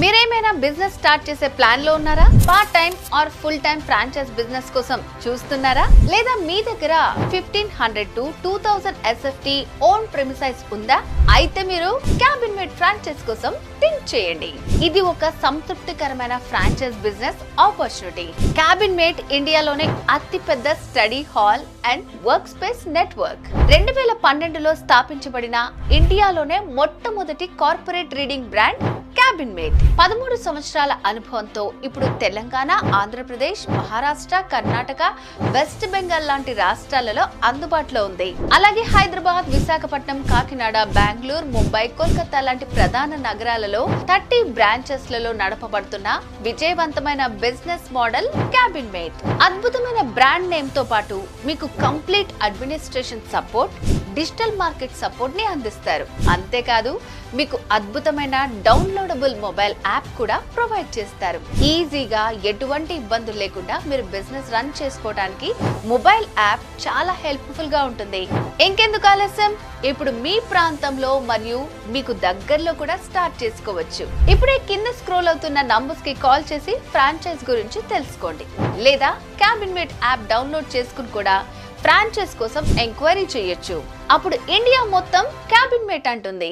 మీరేమైనా business start చేసే plan లో ఉన్నారా? Part time or full time franchise business కోసం చూస్తున్నారా? లేదా మీ దగ్గర 1500 to 2000 SFT ఓన్ ప్రెమిసైజ్ ఉందా? అయితే మీరు క్యాబిన్మేట్ ఫ్రాంచైజ్ కోసం థింక్ చేయండి. ఇది ఒక సంతృప్తికరమైన ఫ్రాంచైజ్ బిజినెస్ ఆపర్చునిటీ. క్యాబిన్మేట్ ఇండియాలోనే అతిపెద్ద study hall and work space network. 2012లో స్థాపించబడిన ఇండియాలోనే మొట్టమొదటి కార్పొరేట్ రీడింగ్ బ్రాండ్ క్యాబిన్మేట్. 13 సంవత్సరాల అనుభవంతో ఇప్పుడు తెలంగాణ, ఆంధ్రప్రదేశ్, మహారాష్ట్ర, కర్ణాటక, వెస్ట్ బెంగాల్ లాంటి రాష్ట్రాలలో అందుబాటులో ఉంది. అలాగే హైదరాబాద్, విశాఖపట్నం, కాకినాడ, బెంగళూరు, ముంబై, కోల్కతా లాంటి ప్రధాన నగరాలలో 30 బ్రాంచెస్ లలో నడపబడుతున్న విజయవంతమైన బిజినెస్ మోడల్ క్యాబిన్మేట్. అద్భుతమైన బ్రాండ్ నేమ్ తో పాటు మీకు complete administration support, digital market support ని అందిస్తారు. అంతేకాదు మీకు అద్భుతమైన డౌన్లోడబుల్ మొబైల్ యాప్ కూడా ప్రొవైడ్ చేస్తారు. ఈజీగా ఎటువంటి ఇబ్బందులు లేకుండా మీరు బిజినెస్ రన్ చేసుకోవడానికి మొబైల్ యాప్ చాలా హెల్ప్ఫుల్ గా ఉంటుంది. ఇంకెందుకు ఆలస్యం, ఇప్పుడు మీ ప్రాంతంలో మరియు మీకు దగ్గరలో కూడా స్టార్ట్ చేసుకోవచ్చు. ఇప్పుడే కింద స్క్రోల్ అవుతున్న నంబర్స్ కి కాల్ చేసి ఫ్రాంచైజ్ గురించి తెలుసుకోండి. లేదా క్యాబిన్మేట్ యాప్ డౌన్లోడ్ చేసుకుని కూడా ఫ్రాంచైజ్ కోసం ఎంక్వైరీ చేయొచ్చు. అప్పుడు ఇండియా మొత్తం క్యాబిన్మేట్ అంటుంది.